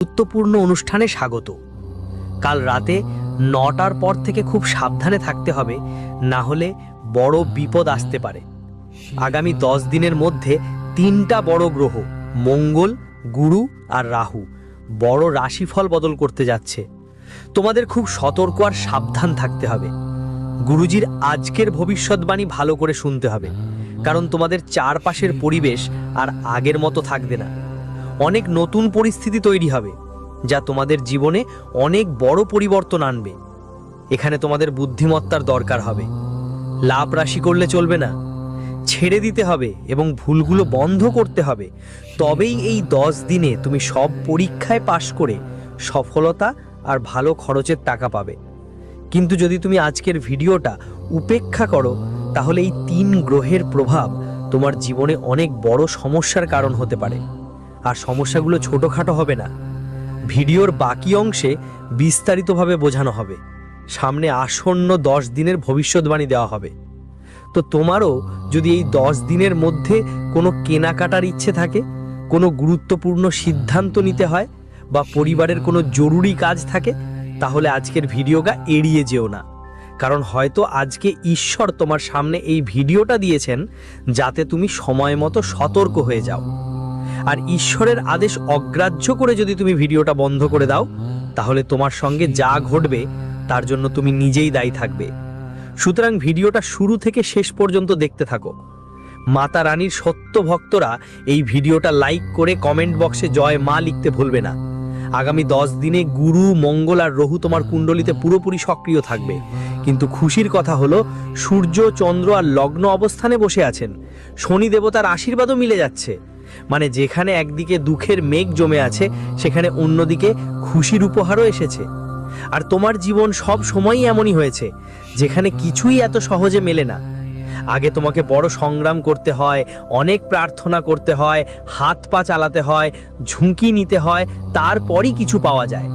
গুরুত্বপূর্ণ অনুষ্ঠানে স্বাগত। কাল রাতে 9টার পর থেকে খুব সাবধানে থাকতে হবে, না হলে বড় বিপদ আসতে পারে। আগামী 10 দিনের মধ্যে 3টা বড় গ্রহ মঙ্গল, গুরু আর রাহু বড় রাশিফল বদল করতে যাচ্ছে। তোমাদের খুব সতর্ক আর সাবধান থাকতে হবে। গুরুজির আজকের ভবিষ্যৎবাণী ভালো করে শুনতে হবে, কারণ তোমাদের চারপাশের পরিবেশ আর আগের মতো থাকবে না। অনেক নতুন পরিস্থিতি তৈরি হবে, যা তোমাদের জীবনে অনেক বড় পরিবর্তন আনবে। এখানে তোমাদের বুদ্ধিমত্তার দরকার হবে। লাভ রাশি করলে চলবে না, ছেড়ে দিতে হবে এবং ভুলগুলো বন্ধ করতে হবে। তবেই এই 10 দিনে তুমি সব পরীক্ষায় পাশ করে সফলতা আর ভালো খরচের টাকা পাবে। কিন্তু যদি তুমি আজকের ভিডিওটা উপেক্ষা করো, তাহলে এই 3 গ্রহের প্রভাব তোমার জীবনে অনেক বড় সমস্যার কারণ হতে পারে। আর সমস্যাগুলো ছোটখাটো হবে না। ভিডিওর বাকি অংশে বিস্তারিতভাবে বোঝানো হবে। সামনে আসন্ন 10 দিনের ভবিষ্যৎবাণী দেওয়া হবে। তো তোমারও যদি এই 10 দিনের মধ্যে কোনো কেনাকাটার ইচ্ছে থাকে, কোনো গুরুত্বপূর্ণ সিদ্ধান্ত নিতে হয়, বা পরিবারের কোনো জরুরি কাজ থাকে, তাহলে আজকের ভিডিওটা এড়িয়ে যেও না। কারণ হয়তো আজকে ঈশ্বর তোমার সামনে এই ভিডিওটা দিয়েছেন যাতে তুমি সময় মতো সতর্ক হয়ে যাও। আর ঈশ্বরের আদেশ অগ্রাহ্য করে যদি তুমি ভিডিওটা বন্ধ করে দাও, তাহলে তোমার সঙ্গে যা ঘটবে তার জন্য তুমি নিজেই দায়ী থাকবে। সুতরাং ভিডিওটা শুরু থেকে শেষ পর্যন্ত দেখতে থাকো। মাতা রানীর সত্য ভক্তরা এই ভিডিওটা লাইক করে কমেন্ট বক্সে জয় মা লিখতে ভুলবে না। আগামী 10 দিনে গুরু, মঙ্গল আর রাহু তোমার কুণ্ডলিতে পুরোপুরি সক্রিয় থাকবে। কিন্তু খুশির কথা হলো, সূর্য, চন্দ্র আর লগ্ন অবস্থানে বসে আছেন। শনি দেবতার আশীর্বাদও মিলে যাচ্ছে। মানে যেখানে একদিকে দুঃখের মেঘ জমে আছে, সেখানে অন্যদিকে খুশির উপহারও এসেছে। আর তোমার জীবন সব সময়ই এমনই হয়েছে, যেখানে কিছুই এত সহজে মেলে না। আগে তোমাকে বড় সংগ্রাম করতে হয়, অনেক প্রার্থনা করতে হয়, হাত পা চালাতে হয়, ঝুঁকি নিতে হয়, তারপরই কিছু পাওয়া যায়।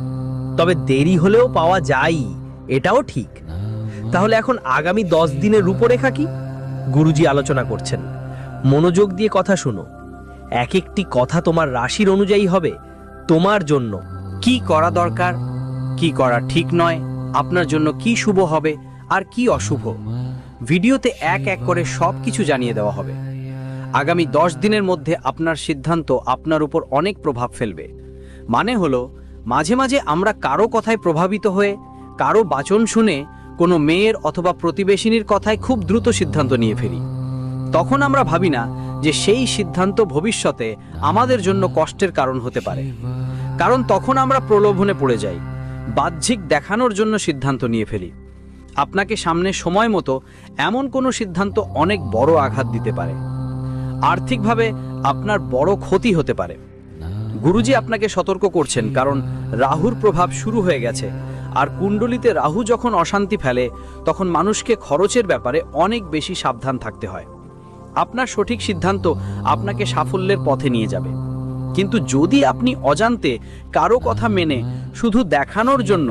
তবে দেরি হলেও পাওয়া যায়, এটাও ঠিক। তাহলে এখন আগামী 10 দিনের রূপরেখা কি? গুরুজি আলোচনা করছেন। মনোযোগ দিয়ে কথা শুনো। এক একটি কথা তোমার রাশির অনুযায়ী হবে। তোমার জন্য কি করা দরকার, কি করা ঠিক নয়, আপনার জন্য কি শুভ হবে আর কি অশুভ, ভিডিওতে এক এক করে সব কিছু জানিয়ে দেওয়া হবে। আগামী 10 দিনের মধ্যে আপনার সিদ্ধান্ত আপনার উপর অনেক প্রভাব ফেলবে। মানে হলো, মাঝে মাঝে আমরা কারো কথায় প্রভাবিত হয়ে, কারো বাচন শুনে, কোনো মেয়ের অথবা প্রতিবেশিনীর কথায় খুব দ্রুত সিদ্ধান্ত নিয়ে ফেলি। তখন আমরা ভাবি না যে সেই সিদ্ধান্ত ভবিষ্যতে আমাদের জন্য কষ্টের কারণ হতে পারে। কারণ তখন আমরা প্রলোভনে পড়ে যাই, বাহ্যিক দেখানোর জন্য সিদ্ধান্ত নিয়ে ফেলি। আপনাকে সামনে সময় মতো এমন কোনো সিদ্ধান্ত অনেক বড় আঘাত দিতে পারে। আর্থিকভাবে আপনার বড় ক্ষতি হতে পারে। গুরুজি আপনাকে সতর্ক করছেন, কারণ রাহুর প্রভাব শুরু হয়ে গেছে। আর কুণ্ডলিতে রাহু যখন অশান্তি ফেলে, তখন মানুষকে খরচের ব্যাপারে অনেক বেশি সাবধান থাকতে হয়। আপনার সঠিক সিদ্ধান্ত আপনাকে সাফল্যের পথে নিয়ে যাবে। কিন্তু যদি আপনি অজান্তে কারো কথা মেনে শুধু দেখানোর জন্য,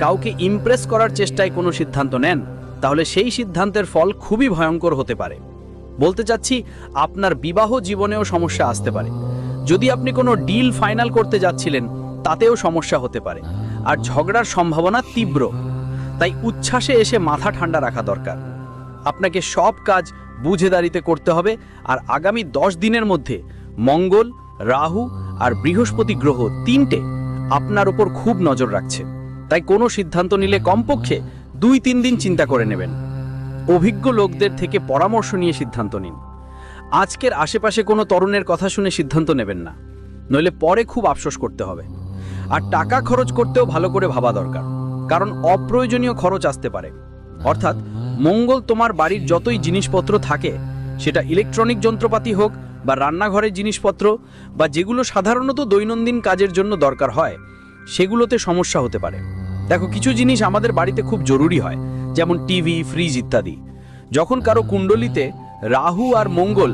কাউকে ইমপ্রেস করার চেষ্টায় কোনো সিদ্ধান্ত নেন, তাহলে সেই সিদ্ধান্তের ফল খুবই ভয়ঙ্কর হতে পারে। বলতে চাচ্ছি, আপনার বিবাহ জীবনেও সমস্যা আসতে পারে। যদি আপনি কোনো ডিল ফাইনাল করতে যাচ্ছিলেন, তাতেও সমস্যা হতে পারে। আর ঝগড়ার সম্ভাবনা তীব্র। তাই উচ্ছ্বাসে এসে মাথা ঠান্ডা রাখা দরকার। আপনাকে সব কাজ বুঝে দাঁড়িয়ে করতে হবে। আর আগামী 10 দিনের মধ্যে মঙ্গল, রাহু আর বৃহস্পতি গ্রহ 3টে আপনার উপর খুব নজর রাখছে। তাই কোনো সিদ্ধান্ত নিলে কমপক্ষে 2-3 দিন চিন্তা করে নেবেন। অভিজ্ঞ লোকদের থেকে পরামর্শ নিয়ে সিদ্ধান্ত নিন। আজকের আশেপাশে কোনো তরুণের কথা শুনে সিদ্ধান্ত নেবেন না, নইলে পরে খুব আফসোস করতে হবে। আর টাকা খরচ করতেও ভালো করে ভাবা দরকার, কারণ অপ্রয়োজনীয় খরচ আসতে পারে। অর্থাৎ মঙ্গল তোমার বাড়ির যতই জিনিসপত্র থাকে, সেটা ইলেকট্রনিক যন্ত্রপাতি হোক বা রান্নাঘরের জিনিসপত্র, বা যেগুলো সাধারণত দৈনন্দিন কাজের জন্য দরকার হয়, সেগুলোতে সমস্যা হতে পারে। দেখো, কিছু জিনিস আমাদের বাড়িতে খুব জরুরি হয়, যেমন টিভি, ফ্রিজ ইত্যাদি। যখন কারো কুণ্ডলিতে রাহু আর মঙ্গল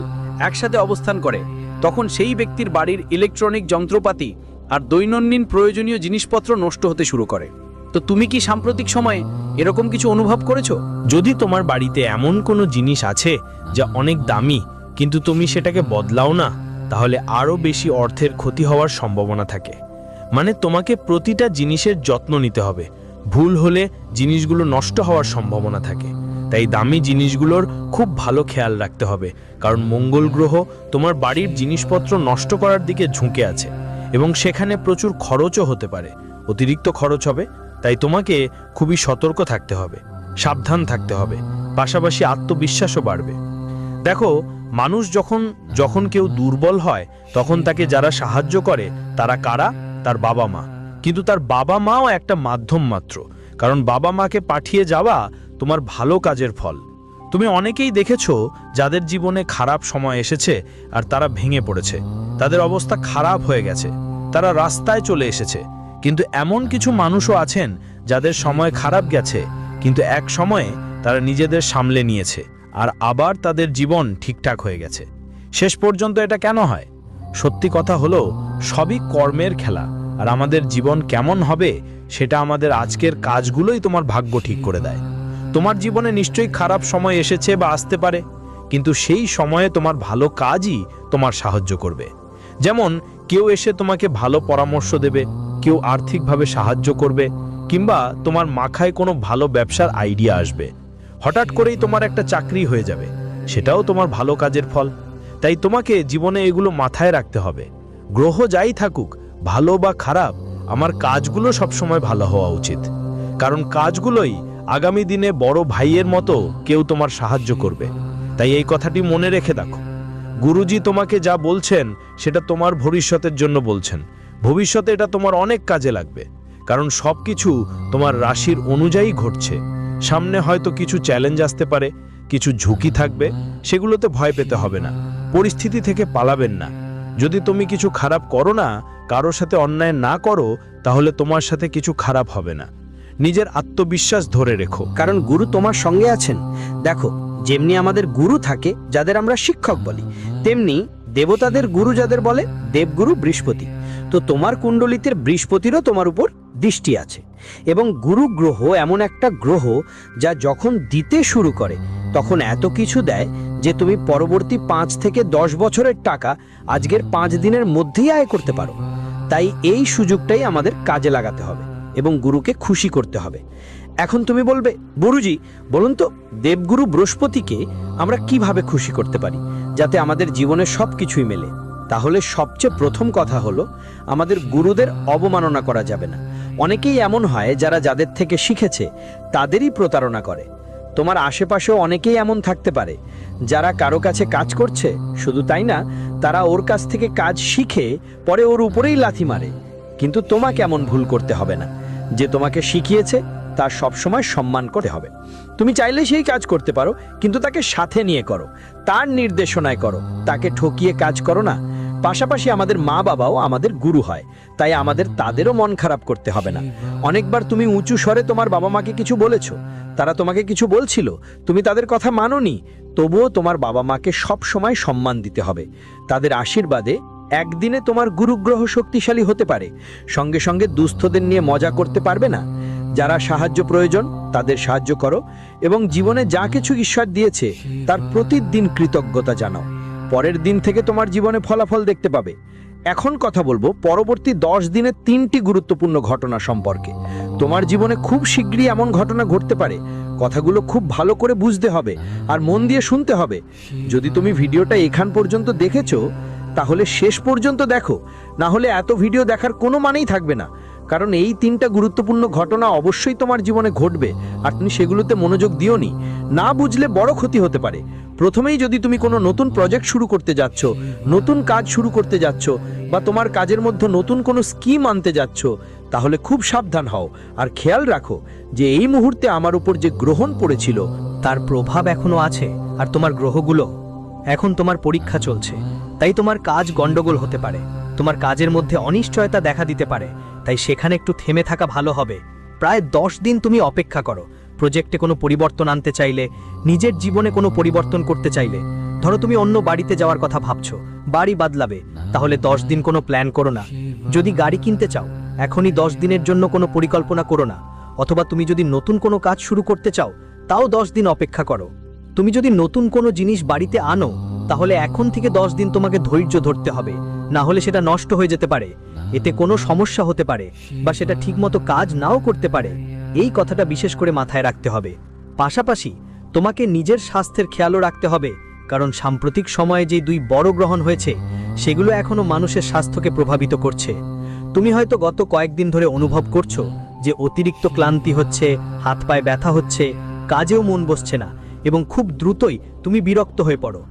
একসাথে অবস্থান করে, তখন সেই ব্যক্তির বাড়ির ইলেকট্রনিক যন্ত্রপাতি আর দৈনন্দিন প্রয়োজনীয় জিনিসপত্র নষ্ট হতে শুরু করে। তো তুমি কি সাম্প্রতিক সময়ে এরকম কিছু অনুভব করেছো? যদি তোমার বাড়িতে এমন কোনো জিনিস আছে যা অনেক দামি, কিন্তু তুমি সেটাকে বদলাও না, তাহলে আরও বেশি অর্থের ক্ষতি হওয়ার সম্ভাবনা থাকে। মানে তোমাকে প্রতিটা জিনিসের যত্ন নিতে হবে। ভুল হলে জিনিসগুলো নষ্ট হওয়ার সম্ভাবনা থাকে। তাই দামি জিনিসগুলোর খুব ভালো খেয়াল রাখতে হবে, কারণ মঙ্গল গ্রহ তোমার বাড়ির জিনিসপত্র নষ্ট করার দিকে ঝুঁকে আছে এবং সেখানে প্রচুর খরচও হতে পারে, অতিরিক্ত খরচ হবে। তাই তোমাকে খুবই সতর্ক থাকতে হবে, সাবধান থাকতে হবে, পাশাপাশি আত্মবিশ্বাসও বাড়বে। দেখো, মানুষ যখন যখন কেউ দুর্বল হয় তখন তাকে যারা সাহায্য করে তারা কারা? তার বাবা মা। কিন্তু তার বাবা মাও একটা মাধ্যম মাত্র, কারণ বাবা মাকে পাঠিয়ে যাওয়া তোমার ভালো কাজের ফল। তুমি অনেকেই দেখেছো যাদের জীবনে খারাপ সময় এসেছে আর তারা ভেঙে পড়েছে, তাদের অবস্থা খারাপ হয়ে গেছে, তারা রাস্তায় চলে এসেছে। কিন্তু এমন কিছু মানুষও আছেন যাদের সময় খারাপ গেছে, কিন্তু এক সময়ে তারা নিজেদের সামলে নিয়েছে আর আবার তাদের জীবন ঠিকঠাক হয়ে গেছে। শেষ পর্যন্ত এটা কেন হয়? সত্যি কথা হলো, সবই কর্মের খেলা, আর আমাদের জীবন কেমন হবে সেটা আমাদের আজকের কাজগুলোই তোমার ভাগ্য ঠিক করে দেয়। তোমার জীবনে নিশ্চয়ই খারাপ সময় এসেছে বা আসতে পারে, কিন্তু সেই সময়ে তোমার ভালো কাজই তোমার সাহায্য করবে। যেমন কেউ এসে তোমাকে ভালো পরামর্শ দেবে, কেউ আর্থিকভাবে সাহায্য করবে, কিংবা তোমার মাথায় কোনো ভালো ব্যবসার আইডিয়া আসবে। হঠাৎ করেই তোমার একটা চাকরি হয়ে যাবে, সেটাও তোমার ভালো কাজের ফল। তাই তোমাকে জীবনে এগুলো মাথায় রাখতে হবে। গ্রহ যাই থাকুক, ভালো বা খারাপ, আমার কাজগুলো সবসময় ভালো হওয়া উচিত, কারণ কাজগুলোই আগামী দিনে বড় ভাইয়ের মতো কেউ তোমার সাহায্য করবে। তাই এই কথাটি মনে রেখে দেখো, গুরুজি তোমাকে যা বলছেন সেটা তোমার ভবিষ্যতের জন্য বলছেন। ভবিষ্যতে এটা তোমার অনেক কাজে লাগবে, কারণ সবকিছু তোমার রাশির অনুযায়ী ঘটছে। সামনে হয়তো কিছু চ্যালেঞ্জ আসতে পারে, কিছু ঝুঁকি থাকবে, সেগুলোতে ভয় পেতে হবে না, পরিস্থিতি থেকে পালাবেন না। যদি তুমি কিছু খারাপ করো না, কারোর সাথে অন্যায় না করো, তাহলে তোমার সাথে কিছু খারাপ হবে না। নিজের আত্মবিশ্বাস ধরে রেখো, কারণ গুরু তোমার সঙ্গে আছেন। দেখো, যেমনি আমাদের গুরু থাকে যাদের আমরা শিক্ষক বলি, তেমনি দেবতাদের গুরু যাদের বলে দেবগুরু বৃহস্পতি। তো তোমার কুণ্ডলিতে বৃহস্পতিরও তোমার উপর দৃষ্টি আছে, এবং গুরু গ্রহ এমন একটা গ্রহ যা যখন দিতে শুরু করে তখন এত কিছু দেয় যে তুমি পরবর্তী 5 থেকে 10 বছরের টাকা আজকের 5 দিনের মধ্যেই আয় করতে পারো। তাই এই সুযোগটাই আমাদের কাজে লাগাতে হবে এবং গুরুকে খুশি করতে হবে। এখন তুমি বলবে, গুরুজি বলুন তো, দেবগুরু বৃহস্পতিকে আমরা কিভাবে খুশি করতে পারি যাতে আমাদের জীবনে সব কিছুই মেলে? তাহলে সবচেয়ে প্রথম কথা হলো, আমাদের গুরুদের অবমাননা করা যাবে না। অনেকেই এমন হয় যারা যাদের থেকে শিখেছে তাদেরই প্রতারণা করে। তোমার আশেপাশেও অনেকেই এমন থাকতে পারে যারা কারো কাছে কাজ করছে, শুধু তাই না, তারা ওর কাছ থেকে কাজ শিখে পরে ওর উপরেই লাথি মারে। কিন্তু তোমাকে এমন ভুল করতে হবে না। যে তোমাকে শিখিয়েছে তার সবসময় সম্মান করতে হবে। তুমি চাইলে সেই কাজ করতে পারো, কিন্তু তাকে সাথে নিয়ে করো, তার নির্দেশনায় করো, তাকে ঠকিয়ে কাজ করো না। পাশাপাশি আমাদের মা বাবাও আমাদের গুরু হয়, তাই আমাদের তাদেরও মন খারাপ করতে হবে না। অনেকবার তুমি উঁচু স্বরে তোমার বাবা মাকে কিছু বলেছো, তারা তোমাকে কিছু বলছিল, তুমি তাদের কথা মানোনি, তবুও তোমার বাবা মাকে সব সময় সম্মান দিতে হবে। তাদের আশীর্বাদে একদিনে তোমার গুরুগ্রহ শক্তিশালী হতে পারে। সঙ্গে সঙ্গে দুস্থদের নিয়ে মজা করতে পারবে না। যারা সাহায্য প্রয়োজন তাদের সাহায্য করো, এবং জীবনে যা কিছু ঈশ্বর দিয়েছে তার প্রতিদিন কৃতজ্ঞতা জানাও। পরের দিন থেকে তোমার জীবনে ফলাফল দেখতে পাবে। এখন কথা বলবো পরবর্তী 10 দিনের 3টি গুরুত্বপূর্ণ ঘটনা সম্পর্কে। তোমার জীবনে খুব শীঘ্রই এমন ঘটনা ঘটতে পারে। কথাগুলো খুব ভালো করে বুঝতে হবে আর মন দিয়ে শুনতে হবে। যদি তুমি ভিডিওটা এখান পর্যন্ত দেখেছো তাহলে শেষ পর্যন্ত দেখো, না হলে এত ভিডিও দেখার কোনো মানেই থাকবে না। কারণ এই 3টা গুরুত্বপূর্ণ ঘটনা অবশ্যই তোমার জীবনে ঘটবে, আর তুমি সেগুলোতে মনোযোগ দিওনি। না বুঝলে বড় ক্ষতি হতে পারে। প্রথমেই যদি তুমি কোনো নতুন প্রজেক্ট শুরু করতে যাচ্ছ, নতুন কাজ শুরু করতে যাচ্ছ, বা তোমার কাজের মধ্যে নতুন কোনো স্কিম আনতে যাচ্ছ, তাহলে খুব সাবধান হও আর খেয়াল রাখো যে এই মুহূর্তে আমার উপর যে গ্রহণ পড়েছিল তার প্রভাব এখনো আছে, আর তোমার গ্রহগুলো এখন তোমার পরীক্ষা চলছে। তাই তোমার কাজ গন্ডগোল হতে পারে, তোমার কাজের মধ্যে অনিশ্চয়তা দেখা দিতে পারে। তাই সেখানে একটু থেমে থাকা ভালো হবে। প্রায় 10 দিন তুমি অপেক্ষা করো। প্রজেক্টে কোনো পরিবর্তন আনতে চাইলে, নিজের জীবনে কোনো পরিবর্তন করতে চাইলে, ধরো তুমি অন্য বাড়িতে যাওয়ার কথা ভাবছো, বাড়ি বদলাবে, তাহলে 10 দিন কোনো প্ল্যান করো না। যদি গাড়ি কিনতে চাও, এখনই 10 দিনের জন্য কোনো পরিকল্পনা করো না। অথবা তুমি যদি নতুন কোনো কাজ শুরু করতে চাও, তাও 10 দিন অপেক্ষা করো। তুমি যদি নতুন কোনো জিনিস বাড়িতে আনো, তাহলে এখন থেকে 10 দিন তোমাকে ধৈর্য ধরতে হবে, না হলে সেটা নষ্ট হয়ে যেতে পারে। এতে কোনো সমস্যা হতে পারে বা সেটা ঠিকমতো কাজ নাও করতে পারে। এই কথাটা বিশেষ করে মাথায় রাখতে হবে। পাশাপাশি তোমাকে নিজের স্বাস্থ্যের খেয়ালও রাখতে হবে, কারণ সাম্প্রতিক সময়ে যে 2 বড় গ্রহণ হয়েছে সেগুলো এখনো মানুষের স্বাস্থ্যকে প্রভাবিত করছে। তুমি হয়তো গত কয়েকদিন ধরে অনুভব করছো যে অতিরিক্ত ক্লান্তি হচ্ছে, হাত পায়ে ব্যথা হচ্ছে, কাজেও মন বসছে না এবং খুব দ্রুতই তুমি বিরক্ত হয়ে পড়ো।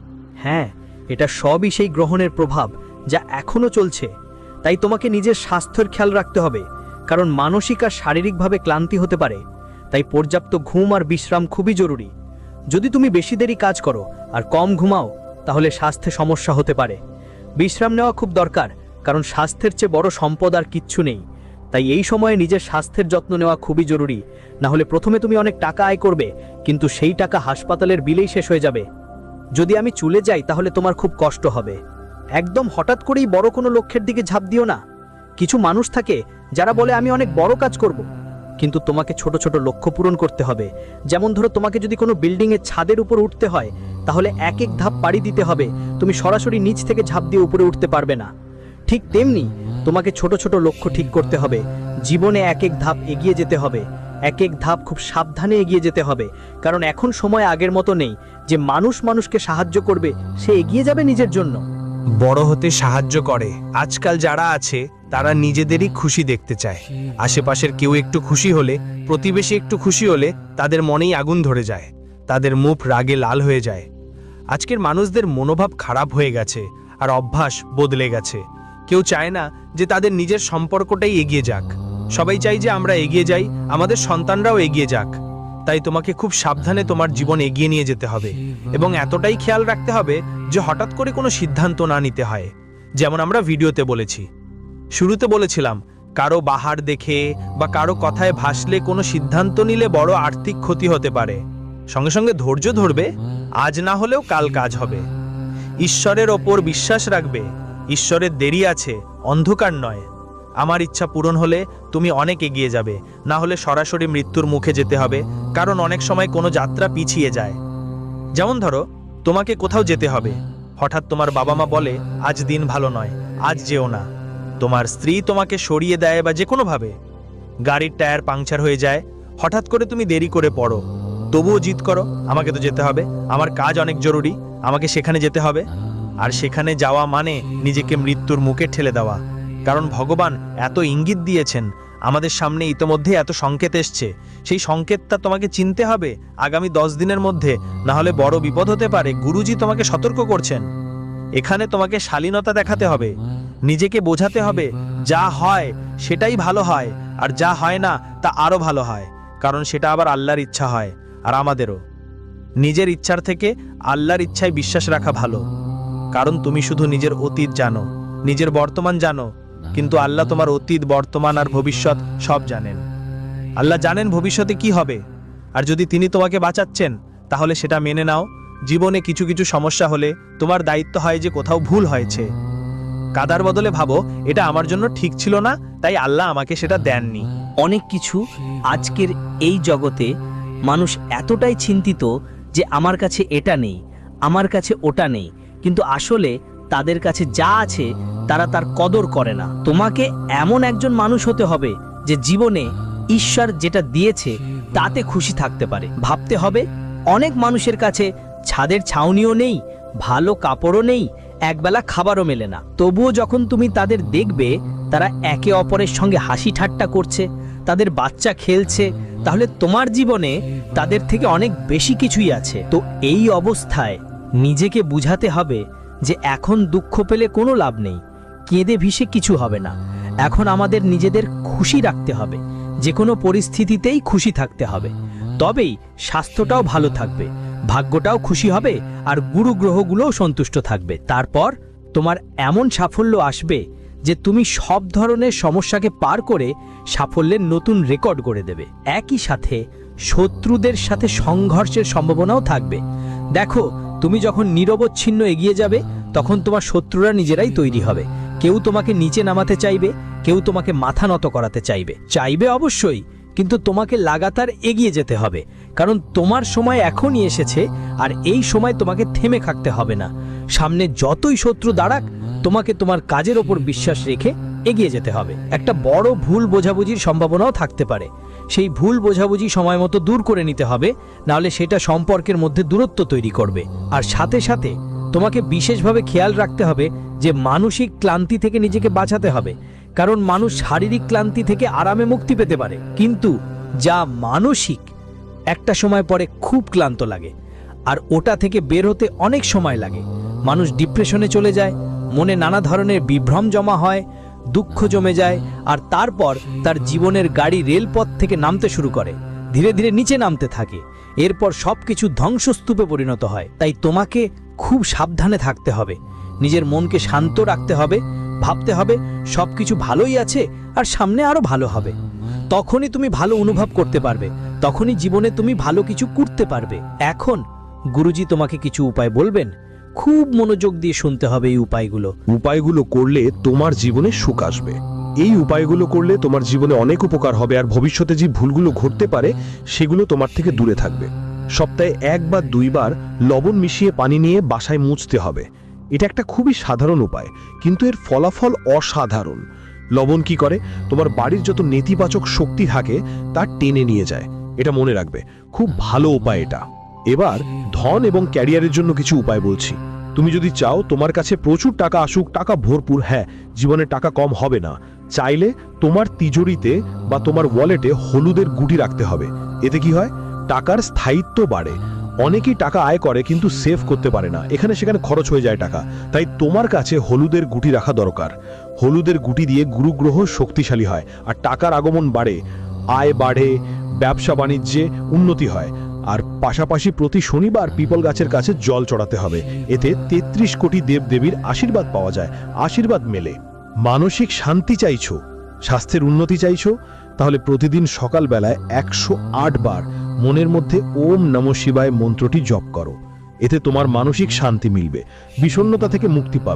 হ্যাঁ, এটা সবই সেই গ্রহণের প্রভাব যা এখনো চলছে। তাই তোমাকে নিজের স্বাস্থ্যের খেয়াল রাখতে হবে, কারণ মানসিক আর শারীরিকভাবে ক্লান্তি হতে পারে। তাই পর্যাপ্ত ঘুম আর বিশ্রাম খুবই জরুরি। যদি তুমি বেশি দেরি কাজ করো আর কম ঘুমাও তাহলে স্বাস্থ্যে সমস্যা হতে পারে। বিশ্রাম নেওয়া খুব দরকার, কারণ স্বাস্থ্যের চেয়ে বড় সম্পদ আর কিচ্ছু নেই। তাই এই সময়ে নিজের স্বাস্থ্যের যত্ন নেওয়া খুবই জরুরি। না হলে প্রথমে তুমি অনেক টাকা আয় করবে, কিন্তু সেই টাকা হাসপাতালের বিলেই শেষ হয়ে যাবে। যদি আমি চলে যাই তাহলে তোমার খুব কষ্ট হবে। একদম হঠাৎ করেই বড় কোনো লক্ষ্যের দিকে ঝাঁপ দিও না। কিছু মানুষ থাকে যারা বলে আমি অনেক বড় কাজ করব, কিন্তু তোমাকে ছোট ছোট লক্ষ্য পূরণ করতে হবে। যেমন ধরো, তোমাকে যদি কোনো বিল্ডিংয়ের ছাদের উপর উঠতে হয় তাহলে এক এক ধাপ পাড়ি দিতে হবে। তুমি সরাসরি নিচ থেকে ঝাঁপ দিয়ে উপরে উঠতে পারবে না। ঠিক তেমনি তোমাকে ছোট ছোট লক্ষ্য ঠিক করতে হবে। জীবনে এক এক ধাপ এগিয়ে যেতে হবে, এক এক ধাপ খুব সাবধানে এগিয়ে যেতে হবে। কারণ এখন সময় আগের মতো নেই যে মানুষ মানুষকে সাহায্য করবে, সে এগিয়ে যাবে নিজের জন্য। বড় হতে সাহায্য করে। আজকাল যারা আছে তারা নিজেদেরই খুশি দেখতে চায়। আশেপাশের কেউ একটু খুশি হলে, প্রতিবেশী একটু খুশি হলে তাদের মনেই আগুন ধরে যায়, তাদের মুখ রাগে লাল হয়ে যায়। আজকের মানুষদের মনোভাব খারাপ হয়ে গেছে আর অভ্যাস বদলে গেছে। কেউ চায় না যে তাদের নিজের সম্পর্কটাই এগিয়ে যাক। সবাই চাই যে আমরা এগিয়ে যাই, আমাদের সন্তানরাও এগিয়ে যাক। তাই তোমাকে খুব সাবধানে তোমার জীবন এগিয়ে নিয়ে যেতে হবে এবং এতটাই খেয়াল রাখতে হবে যে হঠাৎ করে কোনো সিদ্ধান্ত না নিতে হয়। যেমন আমরা ভিডিওতে বলেছি, শুরুতে বলেছিলাম, কারো বাহার দেখে বা কারো কথায় ভাসলে কোনো সিদ্ধান্ত নিলে বড় আর্থিক ক্ষতি হতে পারে। সঙ্গে সঙ্গে ধৈর্য ধরবে, আজ না হলেও কাল কাজ হবে। ঈশ্বরের ওপর বিশ্বাস রাখবে, ঈশ্বরের দেরি আছে, অন্ধকার নয়। আমার ইচ্ছা পূরণ হলে তুমি অনেক এগিয়ে যাবে, না হলে সরাসরি মৃত্যুর মুখে যেতে হবে। কারণ অনেক সময় কোনো যাত্রা পিছিয়ে যায়। যেমন ধরো, তোমাকে কোথাও যেতে হবে, হঠাৎ তোমার বাবা মা বলে আজ দিন ভালো নয়, আজ যেও না। তোমার স্ত্রী তোমাকে সরিয়ে দেয় বা যে কোনোভাবে গাড়ির টায়ার পাংচার হয়ে যায়, হঠাৎ করে তুমি দেরি করে পড়ো, তবুও জিদ করো, আমাকে তো যেতে হবে, আমার কাজ অনেক জরুরি, আমাকে সেখানে যেতে হবে। আর সেখানে যাওয়া মানে নিজেকে মৃত্যুর মুখে ঠেলে দেওয়া। কারণ ভগবান এত ইঙ্গিত দিয়েছেন, আমাদের সামনে ইতোমধ্যে এত সংকেত এসছে, সেই সংকেতটা তোমাকে চিনতে হবে আগামী 10 দিনের মধ্যে, না হলে বড় বিপদ হতে পারে। গুরুজি তোমাকে সতর্ক করছেন। এখানে তোমাকে শালীনতা দেখাতে হবে, নিজেকে বোঝাতে হবে যা হয় সেটাই ভালো হয়, আর যা হয় না তা আরো ভালো হয়। কারণ সেটা আবার আল্লাহর ইচ্ছা হয়, আর আমাদেরও। নিজের ইচ্ছার থেকে আল্লাহর ইচ্ছায় বিশ্বাস রাখা ভালো। কারণ তুমি শুধু নিজের অতীত জানো, নিজের বর্তমান জানো, কিন্তু আল্লাহ তোমার অতীত, বর্তমান আর ভবিষ্যৎ সব জানেন। আল্লাহ জানেন ভবিষ্যতে কি হবে, আর যদি তিনি তোমাকে বাঁচাচ্ছেন তাহলে সেটা মেনে নাও। জীবনে কিছু কিছু সমস্যা হলে তোমার দায়িত্ব হয় যে কোথাও ভুল হয়েছে। কাদার বদলে ভাবো এটা আমার জন্য ঠিক ছিল না, তাই আল্লাহ আমাকে সেটা দেননি। অনেক কিছু আজকের এই জগতে মানুষ এতটাই চিন্তিত যে আমার কাছে এটা নেই, আমার কাছে ওটা নেই, কিন্তু আসলে তাদের কাছে যা আছে তারা তার কদর করে না। তোমাকে এমন একজন মানুষ হতে হবে যে জীবনে ঈশ্বর যেটা দিয়েছে তাতে খুশি থাকতে পারে। ভাবতে হবে, অনেক মানুষের কাছে ছাদের ছাউনিও নেই, ভালো কাপড়ও নেই, একবেলা খাবারও মেলে না। তবুও যখন তুমি তাদের দেখবে তারা একে অপরের সঙ্গে হাসি ঠাট্টা করছে, তাদের বাচ্চা খেলছে, তাহলে তোমার জীবনে তাদের থেকে অনেক বেশি কিছুই আছে। তো এই অবস্থায় নিজেকে বুঝাতে হবে যে এখন দুঃখ পেলে কোনো লাভ নেই, কেঁদে ভিসে কিছু হবে না। এখন আমাদের নিজেদের খুশি রাখতে হবে, যে কোনো পরিস্থিতিতেই খুশি থাকতে হবে। তবেই স্বাস্থ্যটাও ভালো থাকবে, ভাগ্যটাও খুশি হবে, আর গুরু গ্রহগুলোও সন্তুষ্ট থাকবে। তারপর তোমার এমন সাফল্য আসবে যে তুমি সব ধরনের সমস্যাকে পার করে সাফল্যের নতুন রেকর্ড গড়ে দেবে। একই সাথে শত্রুদের সাথে সংঘর্ষের সম্ভাবনাও থাকবে। দেখো, তুমি যখন নিরবচ্ছিন্ন এগিয়ে যাবে তখন তোমার শত্রুরা নিজেরাই তৈরি হবে। কেউ তোমাকে নিচে নামাতে চাইবে, কেউ তোমাকে মাথা নত করাতে চাইবে অবশ্যই, কিন্তু তোমাকে লাগাতার এগিয়ে যেতে হবে। কারণ তোমার সময় এখনই এসেছে, আর এই সময় তোমাকে থেমে থাকতে হবে না। সামনে যতই শত্রু দাঁড়াক, তোমাকে তোমার কাজের ওপর বিশ্বাস রেখে এগিয়ে যেতে হবে। একটা বড় ভুল বোঝাবুঝির সম্ভাবনাও থাকতে পারে, সেই ভুল বোঝাবুঝি সময় মতো দূর করে নিতে হবে, নাহলে সেটা সম্পর্কের মধ্যে দূরত্ব তৈরি করবে। আর সাথে সাথে তোমাকে বিশেষভাবে খেয়াল রাখতে হবে যে মানসিক ক্লান্তি থেকে নিজেকে বাঁচাতে হবে, কারণ মানুষ শারীরিক ক্লান্তি থেকে আরামে মুক্তি পেতে পারে, কিন্তু যা মানসিক একটা সময় পরে খুব ক্লান্ত লাগে, আর ওটা থেকে বের হতে অনেক সময় লাগে। মানুষ ডিপ্রেশনে চলে যায়, মনে নানা ধরনের বিভ্রম জমা হয়, দুঃখ জমে যায়, আর তারপর তার জীবনের গাড়ি রেলপথ থেকে নামতে শুরু করে, ধীরে ধীরে নিচে নামতে থাকে, এরপর সবকিছু ধ্বংসস্তূপে পরিণত হয়। তাই তোমাকে খুব সাবধানে থাকতে হবে, নিজের মনকে শান্ত রাখতে হবে, ভাবতে হবে সবকিছু ভালোই আছে আর সামনে আরো ভালো হবে। তখনই তুমি ভালো অনুভব করতে পারবে, তখনই জীবনে তুমি ভালো কিছু করতে পারবে। এখন গুরুজি তোমাকে কিছু উপায় বলবেন, খুব মনোযোগ দিয়ে শুনতে হবে এই উপায়গুলো। উপায়গুলো করলে তোমার জীবনে সুখ আসবে। এই উপায়গুলো করলে তোমার জীবনে অনেক উপকার হবে, আর ভবিষ্যতে যে ভুলগুলো ঘটতে পারে সেগুলো তোমার থেকে দূরে থাকবে। সপ্তাহে 1 বা 2 বার লবণ মিশিয়ে পানি নিয়ে বাসায় মুছতে হবে। এটা একটা খুবই সাধারণ উপায়, কিন্তু এর ফলাফল অসাধারণ। লবণ কি করে? তোমার বাড়ির যত নেতিবাচক শক্তি থাকে তা টেনে নিয়ে যায়। এটা মনে রাখবে, খুব ভালো উপায় এটা। এবার ধন এবং ক্যারিয়ারের জন্য কিছু উপায় বলছি। তুমি যদি চাও তোমার কাছে প্রচুর টাকা আসুক, টাকা ভরপুর, হ্যাঁ, জীবনে টাকা কম হবে না, চাইলে তোমার তিজোরিতে বা তোমার ওয়ালেটে হলুদের গুটি রাখতে হবে। এতে কি হয়? টাকার স্থায়িত্ব বাড়ে। অনেকেই টাকা আয় করে কিন্তু সেভ করতে পারে না, এখানে সেখানে খরচ হয়ে যায় টাকা। তাই তোমার কাছে হলুদের গুটি রাখা দরকার। হলুদের গুটি দিয়ে গুরু গ্রহ শক্তিশালী হয়, আর টাকার আগমন বাড়ে, আয় বাড়ে, ব্যবসা বাণিজ্যে উন্নতি হয়। আর পাশাপাশি প্রতি শনিবার পিপল গাছের কাছে জল চড়াতে হবে। এতে 33 কোটি দেবদেবীর আশীর্বাদ পাওয়া যায়, আশীর্বাদ মেলে। মানসিক শান্তি চাইছো, স্বাস্থ্যের উন্নতি চাইছো, তাহলে প্রতিদিন সকালবেলায় 108 বার মনের মধ্যে ওম নমঃ শিবায় মন্ত্রটি জপ করো। এতে তোমার মানসিক শান্তি মিলবে, বিষণ্ণতা থেকে মুক্তি পাবে।